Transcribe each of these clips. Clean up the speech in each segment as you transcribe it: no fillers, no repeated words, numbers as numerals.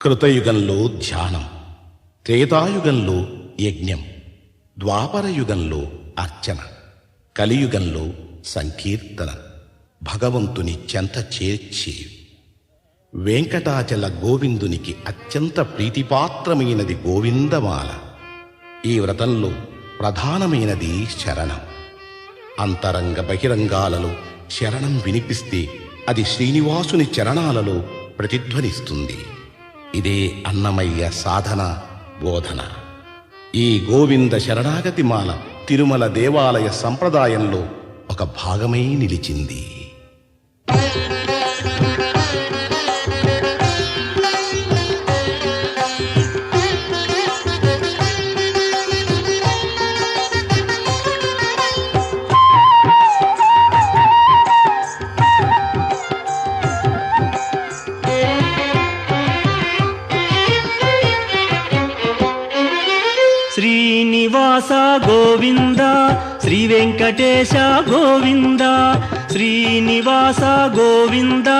కృతయుగంలో ధ్యానం, త్రేతాయుగంలో యజ్ఞం, ద్వాపరయుగంలో అర్చన, కలియుగంలో సంకీర్తన. భగవంతుని చెంత చేర్చి వెంకటాచల గోవిందునికి అత్యంత ప్రీతిపాత్రమైనది గోవిందమాల. ఈ వ్రతంలో ప్రధానమైనది శరణం. అంతరంగ బహిరంగాలలో శరణం వినిపిస్తే అది శ్రీనివాసుని చరణాలలో ప్రతిధ్వనిస్తుంది. ఇదే అన్నమయ్య సాధన బోధన. ఈ గోవింద శరణాగతి మాల తిరుమల దేవాలయ సంప్రదాయంలో ఒక భాగమై నిలిచింది. శ్రీనివాస గోవింద, శ్రీ వెంకటేశ గోవింద. శ్రీనివాస గోవింద,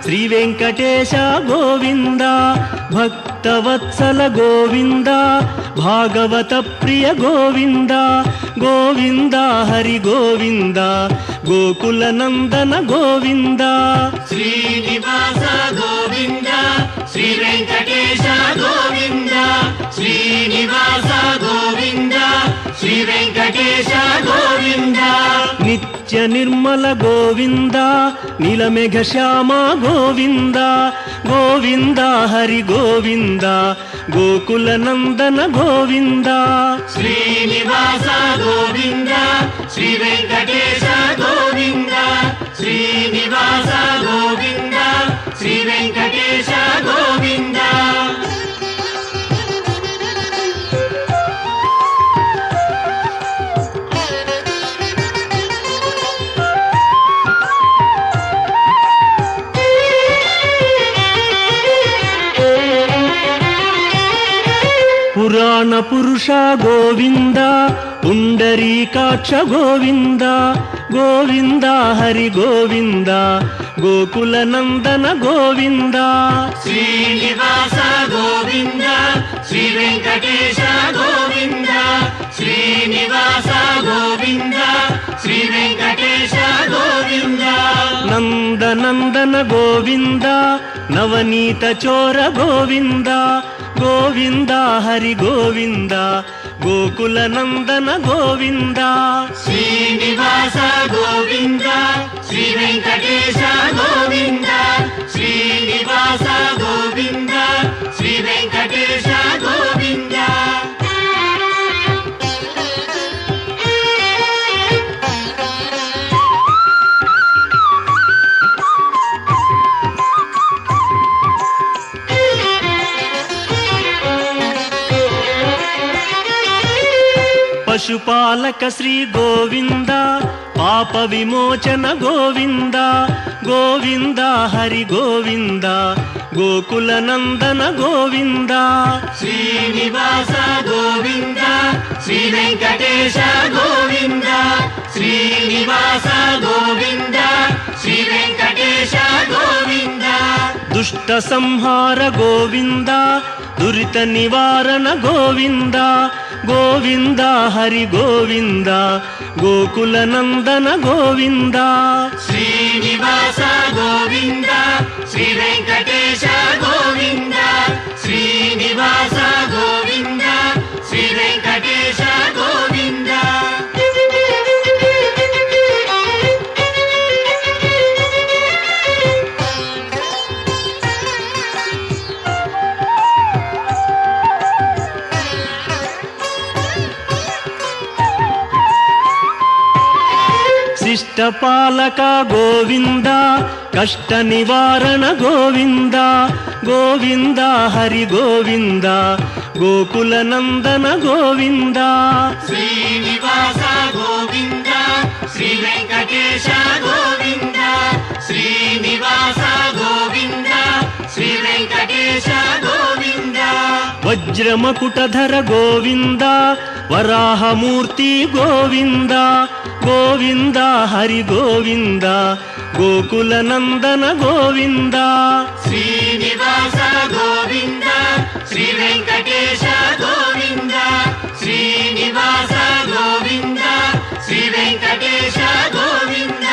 శ్రీ వెంకటేశ గోవింద. భక్తవత్సల గోవింద, భాగవత ప్రియ గోవింద. గోవింద హరి గోవింద, గోకుల నందన గోవింద. శ్రీనివాస గోవింద, శ్రీ వెంకటేశ గోవింద. శ్రీనివాస గోవింద, శ్రీ వెంకటేశ గోవింద. నిత్య నిర్మల గోవింద, నీలమేఘ శ్యామ గోవింద. గోవింద హరి గోవింద, గోకుల నందన గోవింద. శ్రీనివాస గోవింద, శ్రీ వెంకటేశ గోవింద. శ్రీనివాస గోవింద, శ్రీ వెంకటేశ గోవింద. పురాణ పురుష గోవింద, పుండరీకాక్ష గోవింద. గోవింద హరి గోవింద, గోకుల నందన గోవింద. శ్రీనివాస గోవింద, శ్రీ వెంకటేశ గోవింద. శ్రీనివాస గోవింద, శ్రీ వెంకటేశ గోవింద. నందనందన గోవింద, నవనీత చోర గోవింద. గోవింద హరి గోవింద, గోకుల నందన గోవింద. శ్రీనివాస గోవింద, శ్రీ వెంకటేశ గోవింద. శ్రీనివాస గోవింద, శ్రీ వెంకటేశ గోవింద. పశుపాలక శ్రీ గోవింద, పాప విమోచన గోవింద. గోవింద హరి గోవింద, గోకుల నందన గోవింద. శ్రీనివాస గోవింద, శ్రీ వెంకటేశ గోవింద. శ్రీనివాస గోవింద, శ్రీ వెంకటేశ గోవింద. దుష్ట సంహార గోవింద, దురిత నివారణ గోవింద. గోవింద హరి గోవింద, గోకుల నందన గోవింద. శ్రీనివాస గోవింద, శ్రీ వెంకటేశ గోవింద. శ్రీనివాస గోవింద, శ్రీ వెంకటేశ గోవింద. శిష్టపాలక గోవింద, కష్ట నివారణ గోవింద. గోవింద హరి గోవింద, గోకుల నందన గోవింద. శ్రీనివాస గోవింద, శ్రీ వెంకటేశ గోవింద. శ్రీనివాస గోవింద, శ్రీ వెంకటేశ గోవింద. ವಜ್ರಮಕುಟಧರ ಗೋವಿಂದ ವರಾಹಮೂರ್ತಿ ಗೋವಿಂದ ಗೋವಿಂದ ಹರಿ ಗೋವಿಂದ ಗೋಕುಲ ನಂದನ ಗೋವಿಂದ ಶ್ರೀನಿವಾಸ ಗೋವಿಂದ ಶ್ರೀ ವೆಂಕಟೇಶ ಗೋವಿಂದ ಶ್ರೀನಿವಾಸ ಗೋವಿಂದ ಶ್ರೀ ವೆಂಕಟೇಶ ಗೋವಿಂದ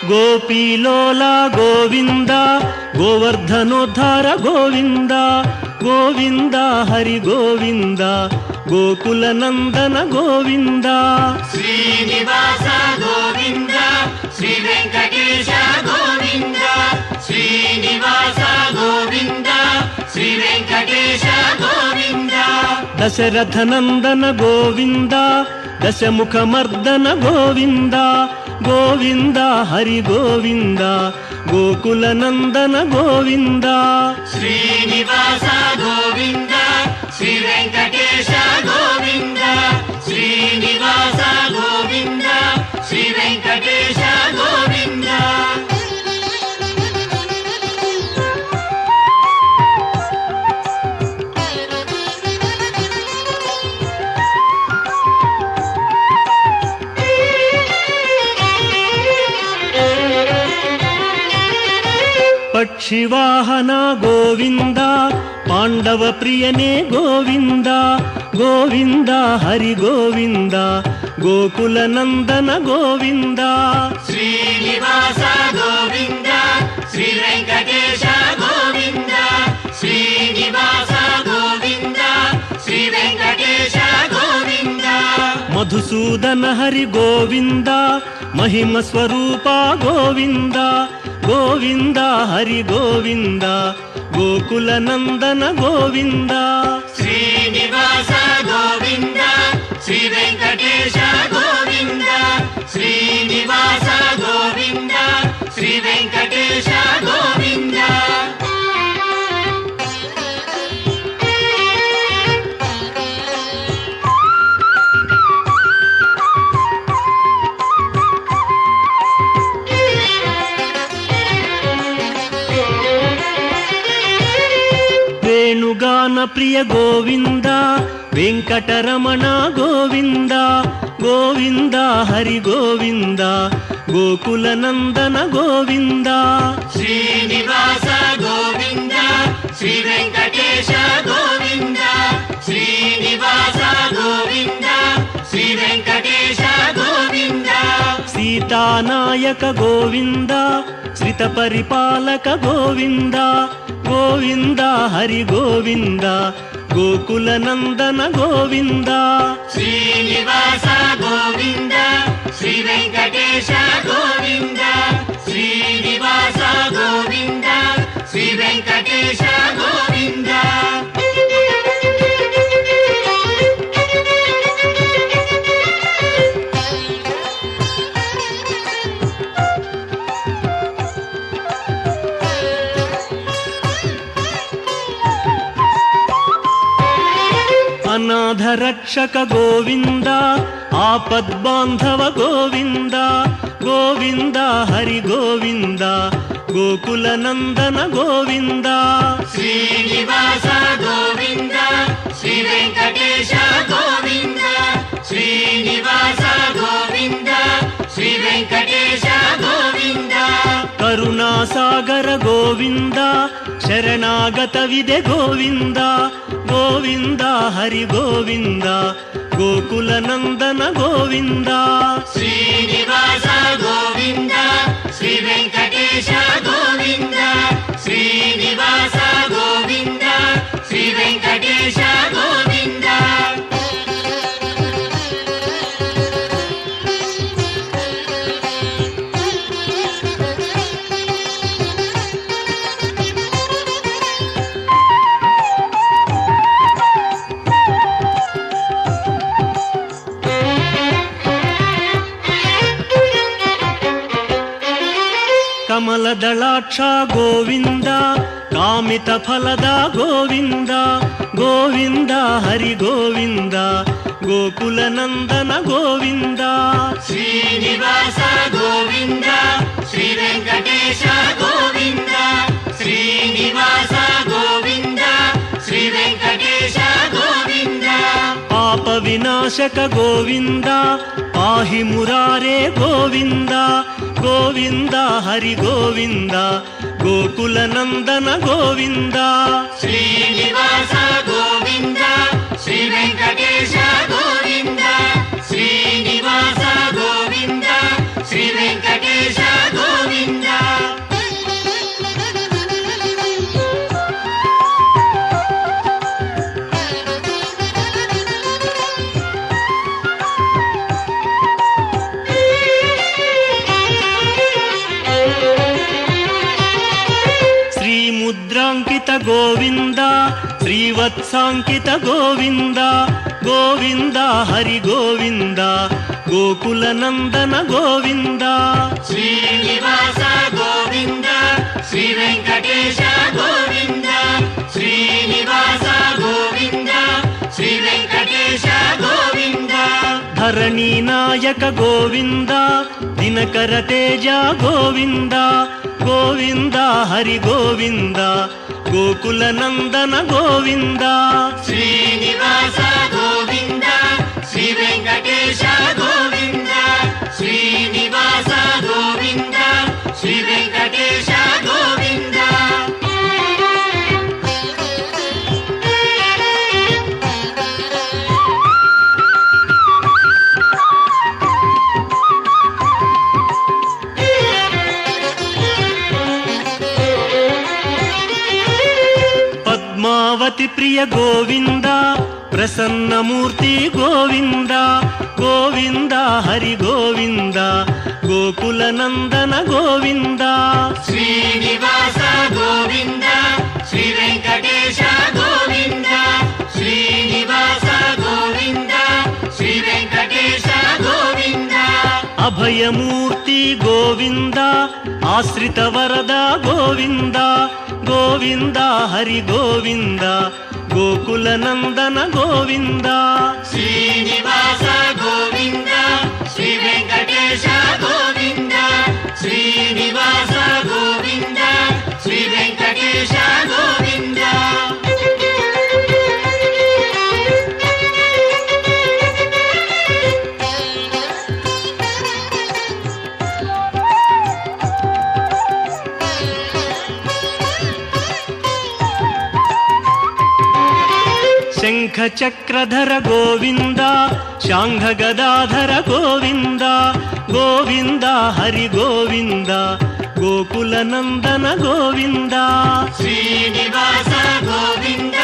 ಗೋಪೀಲೋಲ ಗೋವಿಂದ ಗೋವರ್ಧನೋದ್ಧಾರ ಗೋವಿಂದ ಗೋವಿಂದ ಹರಿ ಗೋವಿಂದ ಗೋಕುಲ ನಂದನ ಗೋವಿಂದ ಶ್ರೀನಿವಾಸ ಗೋವಿಂದ ಶ್ರೀ ವೆಂಕಟೇಶ ಗೋವಿಂದ ಶ್ರೀನಿವಾಸ ಗೋವಿಂದ ಶ್ರೀ ವೆಂಕಟೇಶ ಗೋವಿಂದ ದಶರಥ ನಂದನ ಗೋವಿಂದ ದಶಮುಖ ಮರ್ದನ ಗೋವಿಂದ ಗೋವಿಂದ ಹರಿ ಗೋವಿಂದ ಗೋಕುಲ ನಂದನ ಗೋವಿಂದ ಶ್ರೀನಿವಾಸ ಗೋವಿಂದ ಶ್ರೀ ವೆಂಕಟೇಶ ಗೋವಿಂದ ಶ್ರೀನಿವಾಸ ಗೋವಿಂದ ಶ್ರೀ ವೆಂಕಟೇಶ ಗೋವಿಂದ ಪಕ್ಷಿವಾಹನ ಗೋವಿಂದ ಪಾಂಡವ ಪ್ರಿಯನೇ ಗೋವಿಂದ ಗೋವಿಂದ ಹರಿ ಗೋವಿಂದ ಗೋಕುಲ ನಂದನ ಗೋವಿಂದ ಶ್ರೀನಿವಾಸ ಗೋವಿಂದ ಶ್ರೀ ವೆಂಕಟೇಶ ಗೋವಿಂದ ಶ್ರೀನಿವಾಸ ಗೋವಿಂದ ಶ್ರೀ ವೆಂಕಟೇಶ ಗೋವಿಂದ ಮಧುಸೂದನ ಹರಿ ಗೋವಿಂದ ಮಹಿಮ ಸ್ವರೂಪ ಗೋವಿಂದ ಗೋವಿಂದ ಹರಿ ಗೋವಿಂದ ಗೋಕುಲ ನಂದನ ಗೋವಿಂದ ಶ್ರೀನಿವಾಸ ಗೋವಿಂದ ಶ್ರೀ ವೆಂಕಟೇಶ ಗೋವಿಂದ ಶ್ರೀನಿವಾಸ ಗೋವಿಂದ ಶ್ರೀ ವೆಂಕಟೇಶ ಗೋವಿಂದ ವೇಣುಗಾನ ಪ್ರಿಯ ಗೋವಿಂದ ವೆಂಕಟರಮಣ ಗೋವಿಂದ ಗೋವಿಂದ ಹರಿ ಗೋವಿಂದ ಗೋಕುಲ ನಂದನ ಗೋವಿಂದ ಶ್ರೀನಿವಾಸ ಗೋವಿಂದ ಶ್ರೀ ವೆಂಕಟೇಶ ಗೋವಿಂದ ಶ್ರೀನಿವಾಸ ಗೋವಿಂದ ಶ್ರೀ ವೆಂಕಟೇಶ ಗೋವಿಂದ ಸೀತಾನಾಯಕ ಗೋವಿಂದ ಶ್ರಿತ ಪರಿಪಾಲಕ ಗೋವಿಂದ ಗೋವಿಂದ ಹರಿ ಗೋವಿಂದ ಗೋಕುಲ ನಂದನ ಗೋವಿಂದ ಶ್ರೀನಿವಾಸ ಗೋವಿಂದ ಶ್ರೀ ವೆಂಕಟೇಶ ಗೋವಿಂದ ಶ್ರೀನಿವಾಸ ಗೋವಿಂದ ಶ್ರೀ ವೆಂಕಟೇಶ ಗೋವಿಂದ ಅನಾಥ ರಕ್ಷಕ ಗೋವಿಂದ ಆಪದ್ಬಾಂಧವ ಗೋವಿಂದ ಗೋವಿಂದ ಹರಿ ಗೋವಿಂದ ಗೋಕುಲ ನಂದನ ಗೋವಿಂದ ಶ್ರೀನಿವಾಸ ಗೋವಿಂದ ಶ್ರೀ ವೆಂಕಟೇಶ ಗೋವಿಂದ ಶ್ರೀನಿವಾಸ ಗೋವಿಂದ ಶ್ರೀ ವೆಂಕಟೇಶ ಗೋವಿಂದ ಕರುಣಾಸಾಗರ ಗೋವಿಂದ ಶರಣಾಗತವಿದೆ ಗೋವಿಂದ ಗೋವಿಂದ ಹರಿ ಗೋವಿಂದ ಗೋಕುಲ ನಂದನ ಗೋವಿಂದ ಶ್ರೀನಿವಾಸ ಗೋವಿಂದ ಶ್ರೀ ವೆಂಕಟೇಶ ಗೋವಿಂದ ಶ್ರೀನಿವಾಸ ಗೋವಿಂದ ಶ್ರೀ ವೆಂಕಟೇಶ ಗೋವಿಂದ ಕಮಲದಳಾಕ್ಷ ಗೋವಿಂದ ಕಾಮಿತ ಫಲದ ಗೋವಿಂದ ಗೋವಿಂದ ಹರಿ ಗೋವಿಂದ ಗೋಕುಲ ನಂದನ ಗೋವಿಂದ ಶ್ರೀನಿವಾಸ ಗೋವಿಂದ ಶ್ರೀ ವೆಂಕಟೇಶ ಗೋವಿಂದ ಶ್ರೀನಿವಾಸ ಗೋವಿಂದ ಶ್ರೀ ವೆಂಕಟೇಶ ಗೋವಿಂದ ಪಾಪ ವಿನಾಶಕ ಗೋವಿಂದ ಪಾಹಿ ಮುರಾರೇ ಗೋವಿಂದ ಗೋವಿಂದ ಹರಿ ಗೋವಿಂದ ಗೋಕುಲ ನಂದನ ಗೋವಿಂದ ಶ್ರೀನಿವಾಸ ಗೋವಿಂದ ಶ್ರೀ ವೆಂಕಟೇಶ ಗೋವಿಂದ ಶ್ರೀನಿವಾಸ ಗೋವಿಂದ ಶ್ರೀ ವೆಂಕಟೇಶ ಗೋವಿಂದ ಮುದ್ರಾಂಕಿತ ಗೋವಿಂದ ಶ್ರೀವತ್ಸಾಂಕಿತ ಗೋವಿಂದ ಗೋವಿಂದ ಹರಿ ಗೋವಿಂದ ಗೋಕುಲ ನಂದನ ಗೋವಿಂದ ಶ್ರೀನಿವಾಸ ಗೋವಿಂದ ಶ್ರೀ ವೆಂಕಟೇಶ ಗೋವಿಂದ ಶ್ರೀನಿವಾಸ ಗೋವಿಂದ ಶ್ರೀ ವೆಂಕಟೇಶ ಗೋವಿಂದ ಧರಣಿ ನಾಯಕ ಗೋವಿಂದ ದಿನಕರ ತೇಜ ಗೋವಿಂದ ಗೋವಿಂದ ಹರಿ ಗೋವಿಂದ ಗೋಕುಲ ನಂದನ ಗೋವಿಂದ ಶ್ರೀನಿವಾಸ ಗೋವಿಂದ ಶ್ರೀ ವೆಂಕಟೇಶ ಗೋವಿಂದ ಶ್ರೀನಿವಾಸ ಗೋವಿಂದ ಶ್ರೀ ವೆಂಕಟೇಶ ಗೋವಿಂದ ಪದ್ಮಾವತಿ ಪ್ರಿಯ ಗೋವಿಂದ ಪ್ರಸನ್ನ ಮೂರ್ತಿ ಗೋವಿಂದ ಗೋವಿಂದ ಹರಿ ಗೋವಿಂದ ಗೋಕುಲ ನಂದನ ಗೋವಿಂದ ಶ್ರೀನಿವಾಸ ಗೋವಿಂದ ಶ್ರೀ ವೆಂಕಟೇಶ ಗೋವಿಂದ ಶ್ರೀನಿವಾಸ ಗೋವಿಂದ ಶ್ರೀ ವೆಂಕಟೇಶ ಗೋವಿಂದ ಅಭಯ ಮೂರ್ತಿ ಗೋವಿಂದ ಆಶ್ರಿತ ವರದ ಗೋವಿಂದ ಗೋವಿಂದ ಹರಿ ಗೋವಿಂದ ಗೋಕುಲ ನಂದನ ಗೋವಿಂದ ಶ್ರೀನಿವಾಸ ಗೋವಿಂದ ಶ್ರೀ ವೆಂಕಟೇಶ ಗೋವಿಂದ ಶ್ರೀನಿವಾಸ ಗೋವಿಂದ ಶ್ರೀ ವೆಂಕಟೇಶ ಗೋವಿಂದ ಶಂಖ ಚಕ್ರಧರ ಗೋವಿಂದ ಶಾಂಘ ಗದಾಧರ ಗೋವಿಂದ ಗೋವಿಂದ ಹರಿ ಗೋವಿಂದ ಗೋಕುಲ ನಂದನ ಗೋವಿಂದ ಶ್ರೀನಿವಾಸ ಗೋವಿಂದ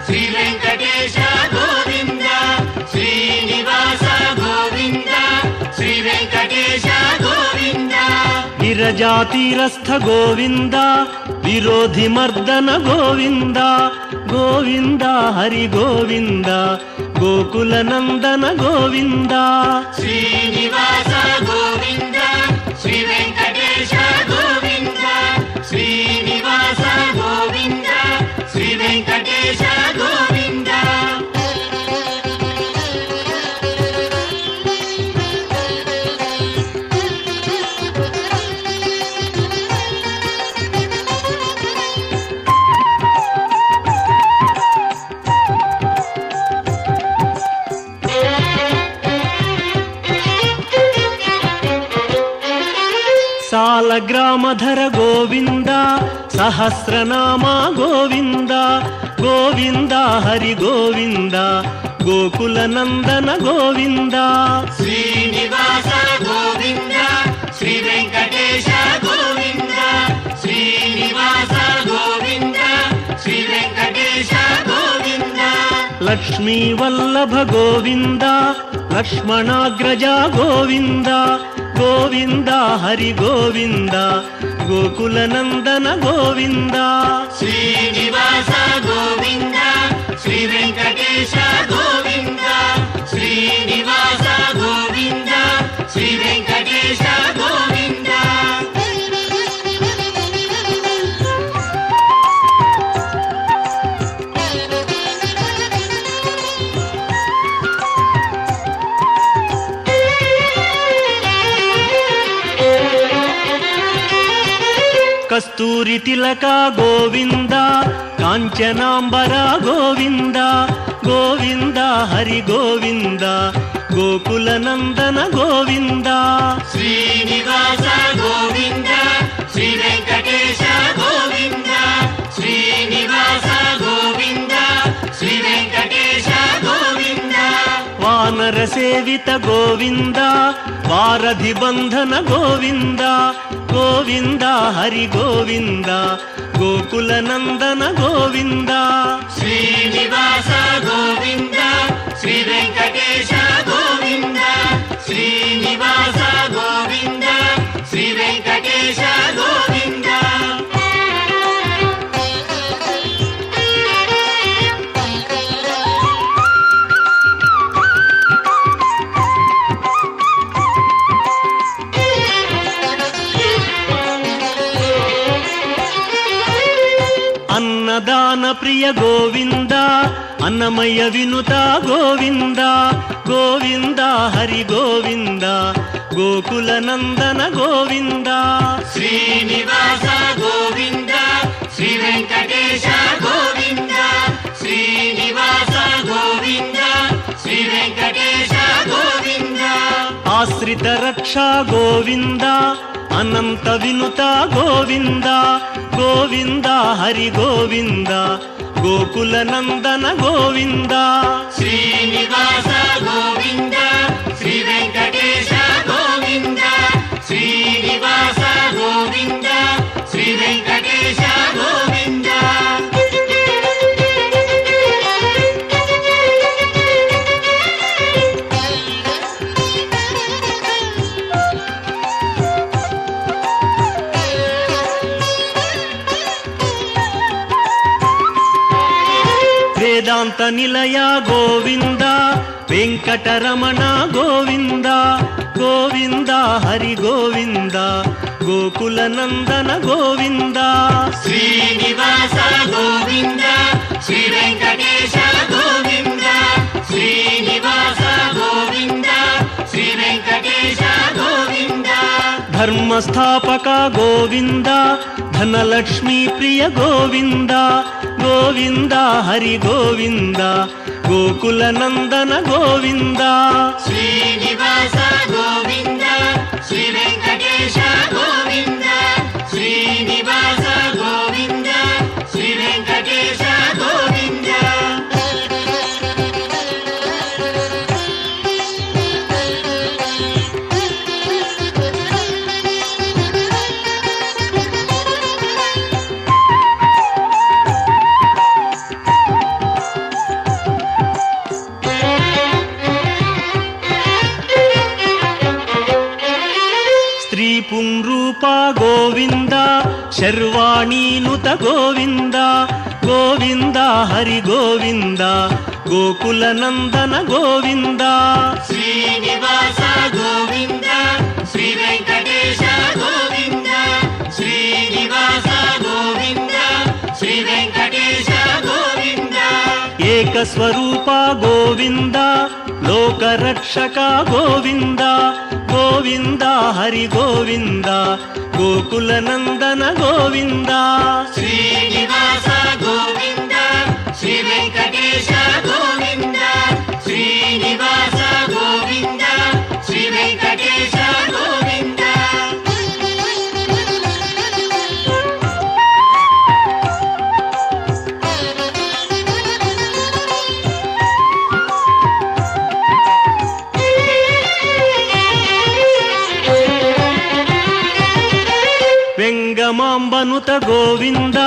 ಶ್ರೀ ವೆಂಕಟೇಶ ಗೋವಿಂದ ಶ್ರೀನಿವಾಸ ಗೋವಿಂದ ಶ್ರೀ ವೆಂಕಟೇಶ ಗೋವಿಂದ ವಿರಜಾತೀರಸ್ಥ ಗೋವಿಂದ ವಿರೋಧಿ ಮರ್ದನ ಗೋವಿಂದ ಗೋವಿಂದ ಹರಿ ಗೋವಿಂದ ಗೋಕುಲ ನಂದನ ಗೋವಿಂದ ಶ್ರೀನಿವಾಸ ಗೋವಿಂದ ಶ್ರೀ ವೆಂಕಟೇಶ ಗೋವಿಂದ ಶ್ರೀನಿವಾಸ ಗೋವಿಂದ ಶ್ರೀ ವೆಂಕಟೇಶ ಗೋವಿಂದ ಸಾಲಗ್ರಾಮಧರ ಗೋವಿಂದ ಸಹಸ್ರನಾಮ ಗೋವಿಂದ ಗೋವಿಂದ ಹರಿ ಗೋವಿಂದ ಗೋಕುಲ ನಂದನ ಗೋವಿಂದ ಶ್ರೀನಿವಾಸ ಗೋವಿಂದ ಶ್ರೀ ವೆಂಕಟೇಶ ಗೋವಿಂದ ಶ್ರೀನಿವಾಸ ಗೋವಿಂದ ಶ್ರೀ ವೆಂಕಟೇಶ ಗೋವಿಂದ ಲಕ್ಷ್ಮೀ ವಲ್ಲಭ ಗೋವಿಂದ ಲಕ್ಷ್ಮಣಾಗ್ರಜ ಗೋವಿಂದ ಗೋವಿಂದ ಹರಿ ಗೋವಿಂದ ಗೋಕುಲ ನಂದನ ಗೋವಿಂದ ಶ್ರೀನಿವಾಸ ಗೋವಿಂದ ಶ್ರೀ ವೆಂಕಟೇಶ ಗೋವಿಂದ ಶ್ರೀನಿವಾಸ ಗೋವಿಂದ ಶ್ರೀ ವೆಂಕಟೇಶ ಗೋವಿಂದ కస్తూరి తిలక గోవింద కాంచనాంబర గోవింద గోవింద హరి గోవింద గోకుల నందన గోవింద శ్రీనివాస గోవింద శ్రీ వెంకటేశ గోవింద శ్రీనివాస గోవింద శ్రీ వెంకటేశ గోవింద వానర సేవిత గోవింద వారధి బంధన గోవింద గోవింద హరి గోవింద గోకుల నందన గోవింద శ్రీనివాస గోవింద శ్రీ వెంకటేశ గోవింద శ్రీనివాస గోవింద శ్రీ వెంకటేశ గోవింద అన్నదాన ప్రియ గోవింద అన్నమయ వినుత గోవింద గోవింద హరి గోవింద గోకుల నందన గోవింద శ్రీనివాస గోవింద శ్రీ వెంకటేశ గోవింద శ్రీనివాస గోవింద శ్రీ వెంకటేశ గోవింద ఆశ్రిత రక్ష గోవింద అనంత వినుత గోవింద గోవింద హరి గోవింద గోకుల నందన గోవింద శ్రీనివాస గోవింద శ్రీ వెంకటేశ గోవింద శ్రీనివాస గోవింద శ్రీ వెంకటేశ గోవింద వేదాంత నిలయ గోవింద వెంకటరమణ గోవింద గోవింద హరి గోవింద గోకుల నందన గోవింద శ్రీనివాస గోవింద శ్రీ వెంకటేశ గోవింద శ్రీనివాస గోవింద శ్రీ వెంకటేశ గోవింద ధర్మస్థాపక గోవింద ధనలక్ష్మీ ప్రియ గోవింద గోవింద హరి గోవింద గోకుల నందన గోవింద శ్రీనివాస గోవింద శ్రీ వెంకటేశ గోవింద శ్రీనివాస గోవింద శ్రీ వెంకటేశ గోవింద స్త్రీ పుంరూప గోవింద శర్వాణీనుత గోవింద గోవింద హరి గోవింద గోకుల నందన గోవింద శ్రీనివాస గోవింద శ్రీ వెంకటేశ గోవింద శ్రీనివాస గోవింద శ్రీ వెంకటేశ గోవింద ఏకస్వరూప గోవింద లోకరక్షక గోవింద గోవింద హరి గోవింద గోకుల నందన గోవింద శ్రీనివాస గోవింద శ్రీ వెంకటేశ గోవింద శ్రీనివాస గోవింద శ్రీ వెంకటేశ గోవింద వెంగమాంబనుత గోవింద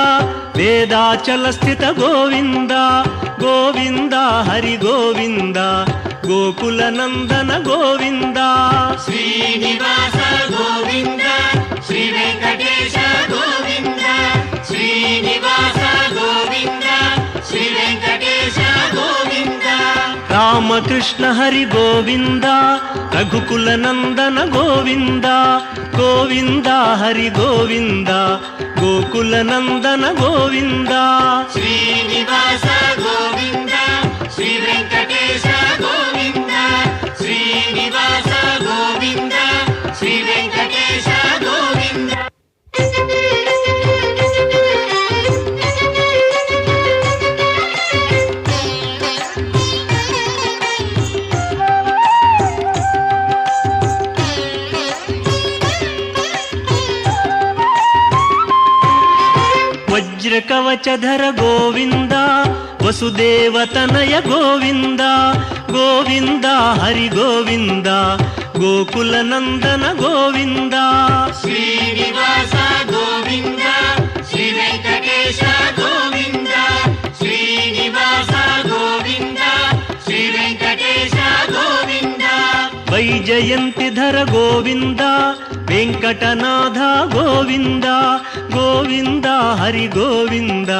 వేదాచల స్థిత గోవింద గోవింద హరి గోవింద గోకుల నందన గోవింద శ్రీనివాస గోవింద శ్రీ వెంకటేశ గోవింద శ్రీనివాస గోవింద శ్రీ వెంకటేశ గోవింద రామకృష్ణ హరి గోవింద రఘుకుల నందన గోవింద గోవింద హరి గోవింద గోకుల నందన గోవింద శ్రీనివాస గోవింద శ్రీ వెంకటేశ గోవింద శ్రీనివాస గోవింద శ్రీ వెంకటేశ గోవింద ವಜ್ರಕವಚಧರ ಗೋವಿಂದ ವಸುದೇವತನಯ ಗೋವಿಂದ ಗೋವಿಂದ ಹರಿ ಗೋವಿಂದ ಗೋಕುಲ ನಂದನ ಗೋವಿಂದ ಶ್ರೀನಿವಾಸ ಗೋವಿಂದ ಶ್ರೀ ವೆಂಕಟೇಶ ಗೋವಿಂದ ಶ್ರೀನಿವಾಸ ಗೋವಿಂದ ಶ್ರೀ ವೆಂಕಟೇಶ ಗೋವಿಂದ ವೈಜಯಂತಿಧರ ಗೋವಿಂದ ವೆಂಕಟನಾಥ ಗೋವಿಂದ ಗೋವಿಂದ ಹರಿ ಗೋವಿಂದ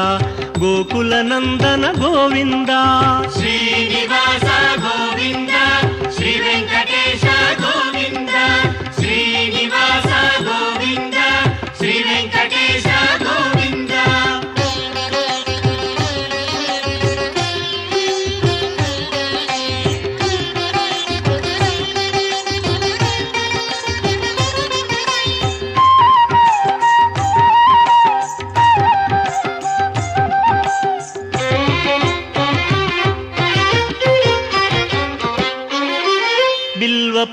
ಗೋಕುಲ ನಂದನ ಗೋವಿಂದ ಶ್ರೀನಿವಾಸ ಗೋವಿಂದ ಶ್ರೀ ವೆಂಕಟೇಶ ಗೋವಿಂದ ಶ್ರೀನಿವಾಸ ಗೋವಿಂದ ಶ್ರೀ ವೆಂಕಟೇಶ ಗೋವಿಂದ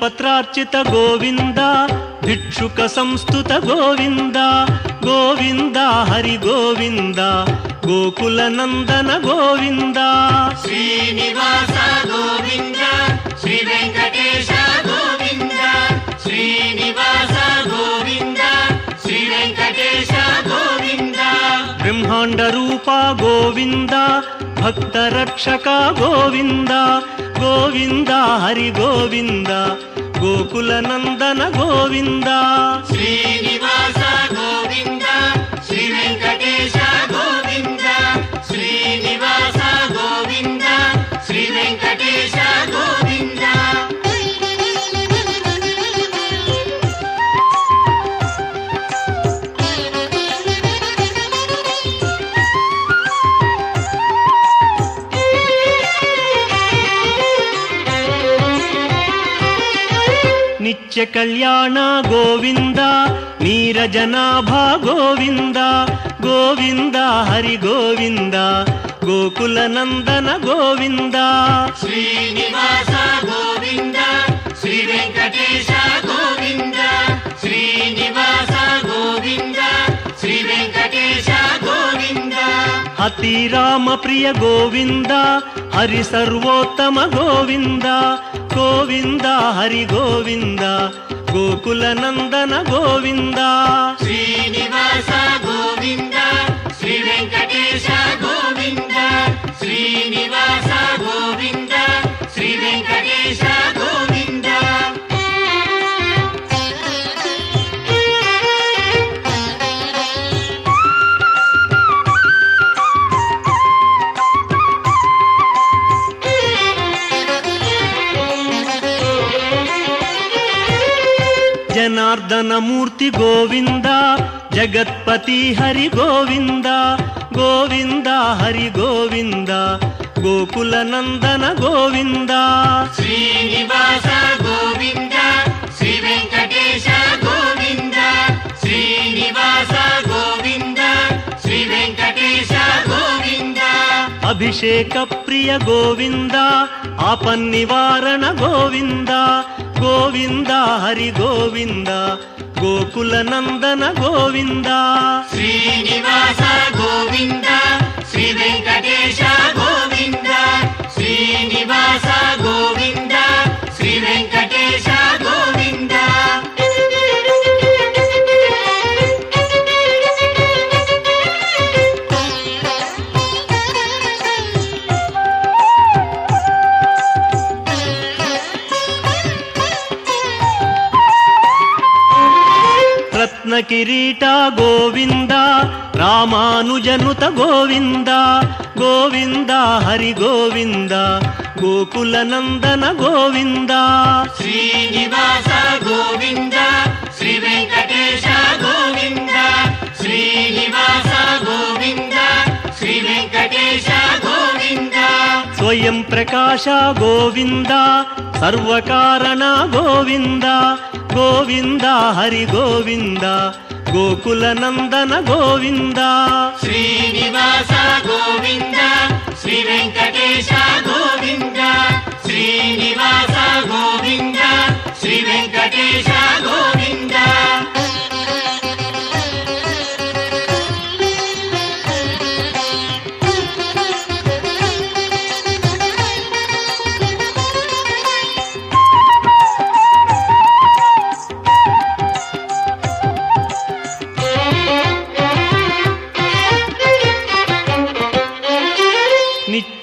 ಪತ್ರಾರ್ಚಿತ ಗೋವಿಂದ ಭಿಕ್ಷುಕ ಸಂಸ್ತುತ ಗೋವಿಂದ ಗೋವಿಂದ ಹರಿ ಗೋವಿಂದ ಗೋಕುಲ ನಂದನ ಗೋವಿಂದ ಶ್ರೀನಿವಾಸ ಗೋವಿಂದ ಶ್ರೀ ವೆಂಕಟೇಶ ಗೋವಿಂದ ಶ್ರೀನಿವಾಸ ಗೋವಿಂದ ಶ್ರೀ ವೆಂಕಟೇಶ ಗೋವಿಂದ ಬ್ರಹ್ಮಾಂಡ ರೂಪ ಗೋವಿಂದ ಭಕ್ತ ರಕ್ಷಕ ಗೋವಿಂದ ಗೋವಿಂದ ಹರಿ ಗೋವಿಂದ ಗೋಕುಲ ನಂದನ ಗೋವಿಂದ ಶ್ರೀನಿವಾಸ ಗೋವಿಂದ ಶ್ರೀ ವೆಂಕಟೇಶ ಗೋವಿಂದ ಶ್ರೀನಿವಾಸ ಗೋವಿಂದ ಶ್ರೀ ವೆಂಕಟೇಶ ಗೋವಿಂದ ನಿತ್ಯ ಕಲ್ಯಾಣ ಗೋವಿಂದ ನೀರಜನಾಭ ಗೋವಿಂದ ಗೋವಿಂದ ಹರಿ ಗೋವಿಂದ ಗೋಕುಲ ನಂದನ ಗೋವಿಂದ ಶ್ರೀನಿವಾಸ ಗೋವಿಂದ ಶ್ರೀ ವೆಂಕಟೇಶ ಗೋವಿಂದ ಶ್ರೀನಿವಾಸ ಗೋವಿಂದ ಶ್ರೀ ವೆಂಕಟೇಶ ಗೋವಿಂದ ಅತಿ ರಾಮ ಪ್ರಿಯ ಗೋವಿಂದ ಹರಿ ಸರ್ವೋತ್ತಮ ಗೋವಿಂದ ಗೋವಿಂದ ಹರಿ ಗೋವಿಂದ ಗೋಕುಲ ನಂದನ ಗೋವಿಂದ ಶ್ರೀನಿವಾಸ ಗೋವಿಂದ ಶ್ರೀ ವೆಂಕಟೇಶ ಗೋವಿಂದ ಶ್ರೀನಿವಾಸ ಗೋವಿಂದ ಶ್ರೀ ವೆಂಕಟೇಶ ಗೋವಿಂದ ಜನಾರ್ದನ ಮೂರ್ತಿ ಗೋವಿಂದ ಜಗತ್ಪತಿ ಹರಿ ಗೋವಿಂದ ಗೋವಿಂದ ಹರಿ ಗೋವಿಂದ ಗೋಕುಲ ನಂದನ ಗೋವಿಂದ ಶ್ರೀನಿವಾಸ ಗೋವಿಂದ ಶ್ರೀ ವೆಂಕಟೇಶ ಗೋವಿಂದ ಶ್ರೀನಿವಾಸ ಗೋವಿಂದ ಶ್ರೀ ವೆಂಕಟೇಶ ಗೋವಿಂದ ಅಭಿಷೇಕ ಪ್ರಿಯ ಗೋವಿಂದ ಆಪನ್ನಿವಾರಣ ಗೋವಿಂದ ಗೋವಿಂದ ಹರಿ ಗೋವಿಂದ ಗೋಕುಲ ನಂದನ ಗೋವಿಂದ ಶ್ರೀನಿವಾಸ ಗೋವಿಂದ ಶ್ರೀ ವೆಂಕಟೇಶ ಗೋವಿಂದ ಶ್ರೀನಿವಾಸ ಗೋವಿಂದ ಶ್ರೀ ವೆಂಕಟೇಶ ಗೋವಿಂದ ರತ್ನ ಕಿರೀಟ ಗೋವಿಂದ ರಾಮಾನುಜನುತ ಗೋವಿಂದ ಗೋವಿಂದ ಹರಿ ಗೋವಿಂದ ಗೋಕುಲ ನಂದನ ಗೋವಿಂದ ಶ್ರೀನಿವಾಸ ಗೋವಿಂದ ಶ್ರೀ ವೆಂಕಟೇಶ ಗೋವಿಂದ ಶ್ರೀನಿವಾಸ ಗೋವಿಂದ ಶ್ರೀ ವೆಂಕಟೇಶ ಗೋವಿಂದ ಸ್ವಯಂ ಪ್ರಕಾಶ ಗೋವಿಂದ ಸರ್ವಕಾರಣ ಗೋವಿಂದ ಗೋವಿಂದ ಹರಿ ಗೋವಿಂದ ಗೋಕುಲ ನಂದನ ಗೋವಿಂದ ಶ್ರೀನಿವಾಸ ಗೋವಿಂದ ಶ್ರೀ ವೆಂಕಟೇಶ ಗೋವಿಂದ ಶ್ರೀನಿವಾಸ ಗೋವಿಂದ ಶ್ರೀ ವೆಂಕಟೇಶ ಗೋವಿಂದ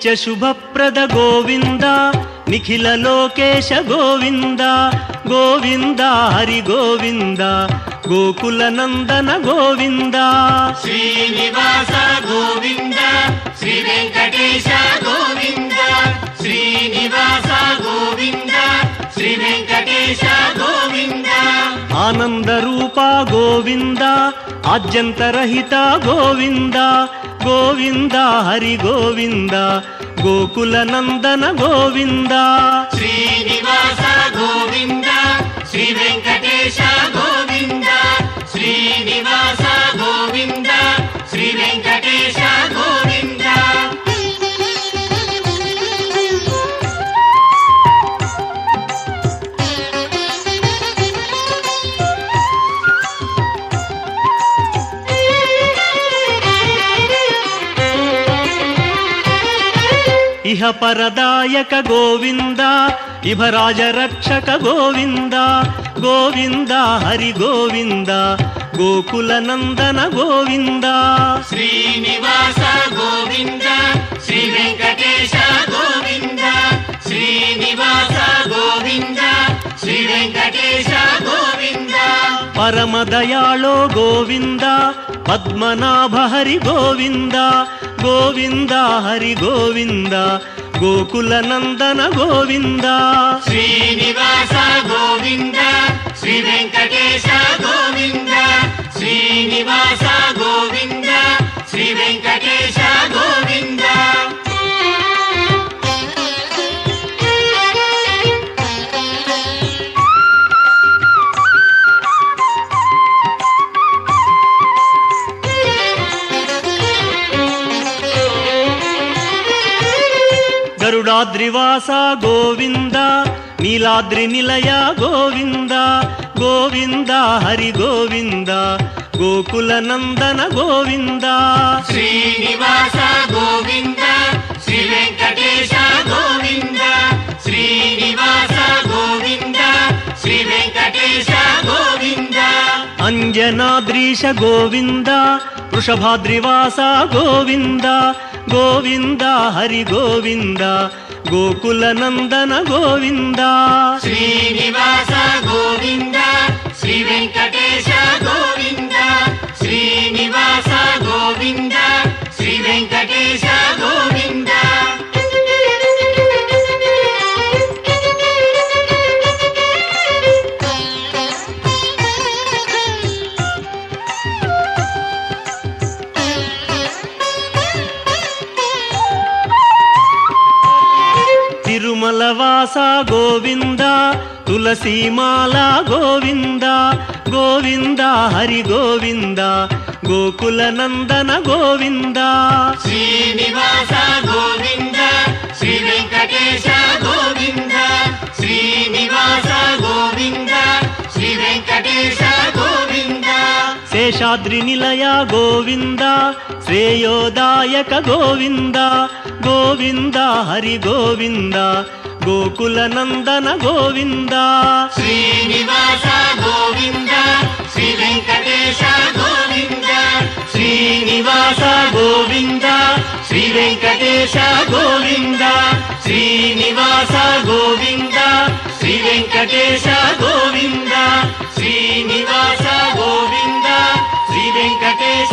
నిత్య శుభప్రద గోవింద నిఖిల లోకేశ గోవింద గోవింద హరి గోవింద గోకుల నందన గోవింద శ్రీనివాస గోవింద శ్రీ వెంకటేశ గోవింద శ్రీనివాస గోవింద శ్రీ వెంకటేశ గోవింద ఆనంద రూప గోవింద ఆద్యంతరహిత గోవింద గోవింద హరి గోవింద గోకుల నందన గోవింద శ్రీనివాస గోవింద శ్రీ వెంకటేశ గోవింద శ్రీనివాస గోవింద శ్రీ వెంకటేశ గోవింద ఇహ పరదాయక గోవింద ఇభరాజ రక్షక గోవింద గోవింద హరి గోవింద గోకుల నందన గోవింద శ్రీనివాస గోవింద శ్రీ వెంకటేశ గోవింద శ్రీనివాస గోవింద శ్రీ వెంకటేశ గోవింద పరమదయాళో గోవింద పద్మనాభ హరి గోవింద గోవింద హరి గోవింద గోకుల నందన గోవింద శ్రీనివాస గోవింద శ్రీ వెంకటేశ గోవింద శ్రీనివాస గోవింద శ్రీ వెంకటేశ గోవింద గరుడాద్రివాస గోవింద నీలాద్రి నిలయ గోవింద గోవింద హరి గోవింద గోకుల నందన గోవింద శ్రీనివాస గోవింద శ్రీ వెంకటేశ గోవింద శ్రీనివాస గోవింద శ్రీ వెంకటేశ గోవింద అంజనాద్రీశ గోవింద వృషభాద్రివాస గోవింద గోవింద హరి గోవింద గోకుల నందన గోవింద శ్రీనివాస గోవింద శ్రీ వెంకటేశ గోవింద శ్రీనివాస గోవింద శ్రీ వెంకటేశ గోవింద తిరుమలవాస గోవింద తులసీమాల గోవింద గోవింద హరి గోవింద గోకుల నందన గోవింద శ్రీనివాస గోవింద శ్రీ వెంకటేశ గోవింద శ్రీనివాస గోవింద శ్రీ వెంకటేశ గోవింద శేషాద్రి నిలయ గోవింద శ్రేయోదాయక గోవింద గోవింద హరి గోవింద గోకుల నందన గోవింద శ్రీనివాస గోవింద శ్రీ వెంకటేశ గోవింద శ్రీనివాస గోవింద శ్రీ వెంకటేశ గోవింద శ్రీనివాస గోవింద శ్రీ వెంకటేశ గోవింద శ్రీనివాస గోవింద శ్రీ వెంకటేశ